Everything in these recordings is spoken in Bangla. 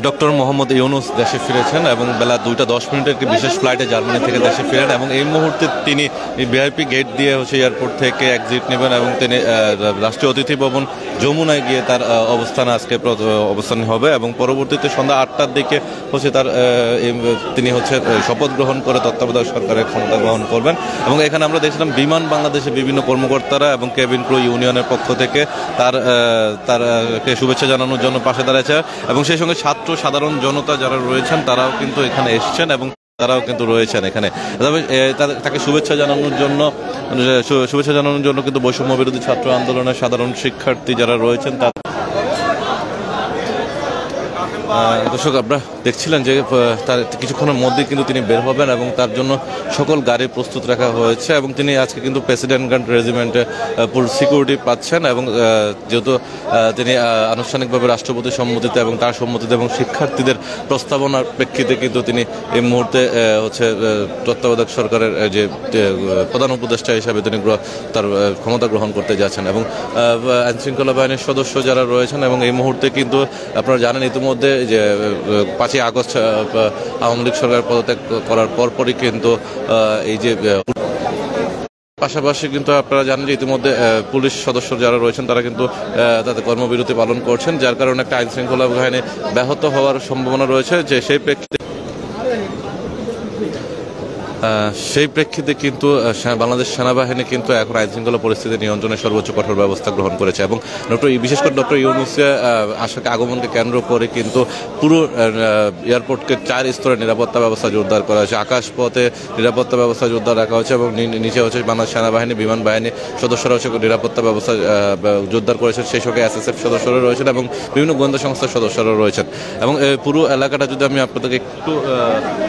ডক্টর মোহাম্মদ ইউনূস দেশে ফিরেছেন এবং বেলা 2:10 একটি বিশেষ ফ্লাইটে জার্মানি থেকে দেশে ফিরেন এবং এই মুহূর্তে তিনি ভিআইপি গেট দিয়ে এয়ারপোর্ট থেকে এক্সিট নেবেন এবং তিনি রাষ্ট্রীয় অতিথি ভবন যমুনায় গিয়ে তার অবস্থান হবে এবং পরবর্তীতে সন্ধ্যা 8টার দিকে তার তিনি শপথ গ্রহণ করে তত্ত্বাবধায়ক সরকারের ক্ষমতা গ্রহণ করবেন। এবং এখানে আমরা দেখছিলাম বিমান বাংলাদেশের বিভিন্ন কর্মকর্তারা এবং কেবিন ক্রু ইউনিয়নের পক্ষ থেকে তারকে শুভেচ্ছা জানানোর জন্য পাশে দাঁড়িয়েছে এবং সেই সঙ্গে ছাত্র সাধারণ জনতা যারা রয়েছেন তারাও কিন্তু এখানে এসছেন এবং তারাও কিন্তু রয়েছেন এখানে। তবে তাকে শুভেচ্ছা জানানোর জন্য কিন্তু বৈষম্য বিরোধী ছাত্র আন্দোলনের সাধারণ শিক্ষার্থী যারা রয়েছেন দর্শক আপনারা দেখছিলেন যে তার কিছুক্ষণের মধ্যেই কিন্তু তিনি বের হবেন এবং তার জন্য সকল গাড়ি প্রস্তুত রাখা হয়েছে এবং তিনি আজকে কিন্তু প্রেসিডেন্ট গার্ড রেজিমেন্টে ফুল সিকিউরিটি পাচ্ছেন এবং যেহেতু তিনি আনুষ্ঠানিকভাবে রাষ্ট্রপতির সম্মতিতে এবং তার সম্মতিতে এবং শিক্ষার্থীদের প্রস্তাবনার প্রেক্ষিতে কিন্তু তিনি এই মুহূর্তে তত্ত্বাবধায়ক সরকারের যে প্রধান উপদেষ্টা হিসাবে তিনি তার ক্ষমতা গ্রহণ করতে যাচ্ছেন এবং আইনশৃঙ্খলা বাহিনীর সদস্য যারা রয়েছেন এবং এই মুহূর্তে কিন্তু আপনারা জানেন ইতিমধ্যে যে 5ই আগস্ট আওয়ামী লীগ সরকার পদত্যাগ করার পরপরই কিন্তু এই যে পাশাপাশি কিন্তু আপনারা জানেন যে ইতিমধ্যে পুলিশ সদস্য যারা রয়েছেন তারা কিন্তু তাদের কর্মবিরতি পালন করছেন, যার কারণে একটা আইন শৃঙ্খলা বাহিনী ব্যাহত হওয়ার সম্ভাবনা রয়েছে। যে সেই প্রেক্ষিতে কিন্তু বাংলাদেশ সেনাবাহিনী কিন্তু এখন আইনশৃঙ্খলা পরিস্থিতি নিয়ন্ত্রণে সর্বোচ্চ কঠোর ব্যবস্থা গ্রহণ করেছে এবং বিশেষ করে ডক্টর ইউনূসের আগমনকে কেন্দ্র করে কিন্তু পুরো এয়ারপোর্টকে 4 স্তরের নিরাপত্তা ব্যবস্থা জোরদার করা হয়েছে। আকাশপথে নিরাপত্তা ব্যবস্থা জোরদার রাখা হয়েছে এবং নিচে বাংলাদেশ সেনাবাহিনী বিমান বাহিনী সদস্যরা নিরাপত্তা ব্যবস্থা জোরদার করেছেন। সেই সঙ্গে এসএসএফ সদস্যরা রয়েছেন এবং বিভিন্ন গোয়েন্দা সংস্থার সদস্যরা রয়েছেন এবং পুরো এলাকাটা যদি আমি আপনাদেরকে একটু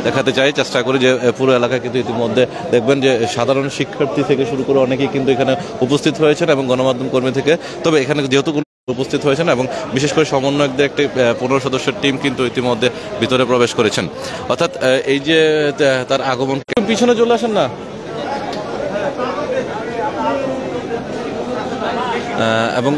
দেখাতে চাই, চেষ্টা করি যে পুরো এলাকা কিন্তু ইতিমধ্যে দেখবেন যে সাধারণ শিক্ষার্থী থেকে শুরু করে অনেকেই কিন্তু এখানে উপস্থিত হয়েছেন এবং গণমাধ্যম কর্মী থেকে। তবে এখানে যেহেতু উপস্থিত হয়েছেন এবং বিশেষ করে সমন্বয়কদের একটি 15 সদস্যের টিম কিন্তু ইতিমধ্যে ভিতরে প্রবেশ করেছেন। অর্থাৎ এই যে তার আগমন, পিছনে চলে আসেন না, এবং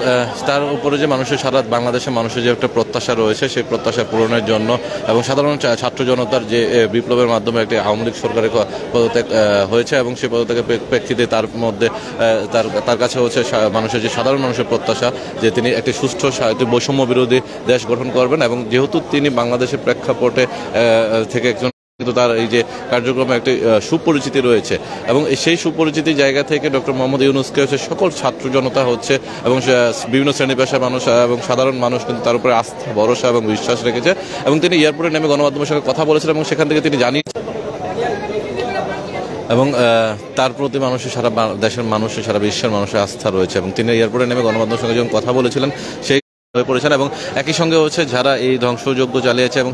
তার উপরে যে সারা বাংলাদেশের মানুষের যে একটা প্রত্যাশা রয়েছে সেই প্রত্যাশা পূরণের জন্য এবং সাধারণ ছাত্র জনতার যে বিপ্লবের মাধ্যমে একটি আওয়ামী লীগ সরকারের পদত্যাগ হয়েছে এবং সেই পদত্যাগের প্রেক্ষিতে তার মধ্যে তার কাছে মানুষের যে সাধারণ মানুষের প্রত্যাশা যে তিনি একটি সুষ্ঠু বৈষম্য বিরোধী দেশ গঠন করবেন এবং যেহেতু তিনি বাংলাদেশের প্রেক্ষাপটে থেকে একজন কিন্তু তার এই যে কার্যক্রমে একটি সুপরিচিতি রয়েছে এবং সেই সুপরিচিতি জায়গা থেকে ডক্টর মোহাম্মদ ইউনূসকে সকল ছাত্র জনতা এবং বিভিন্ন শ্রেণী পেশার মানুষ এবং সাধারণ মানুষ কিন্তু তার উপরে আস্থা ভরসা এবং বিশ্বাস রেখেছে এবং তিনি এয়ারপোর্টে নেমে গণমাধ্যমের সঙ্গে কথা বলেছিলেন এবং সেখান থেকে তিনি জানিয়েছেন এবং তার প্রতি সারা দেশের মানুষের সারা বিশ্বের মানুষের আস্থা রয়েছে এবং তিনি এয়ারপোর্টে নেমে গণমাধ্যমের সঙ্গে যখন কথা বলেছিলেন সেই হয়ে পড়েছেন এবং একই সঙ্গে যারা এই ধ্বংসযজ্ঞ চালিয়েছে এবং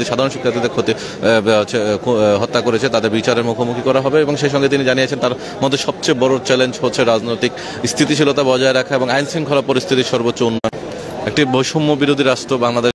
সাধারণ শিক্ষার্থীদের হত্যা করেছে তাদের বিচারের মুখোমুখি করা হবে এবং সেই সঙ্গে তিনি জানিয়েছেন তার মধ্যে সবচেয়ে বড় চ্যালেঞ্জ রাজনৈতিক স্থিতিশীলতা বজায় রাখা এবং আইন শৃঙ্খলা পরিস্থিতির সর্বোচ্চ উন্নয়ন। একটি বৈষম্য বিরোধী রাষ্ট্র বাংলাদেশ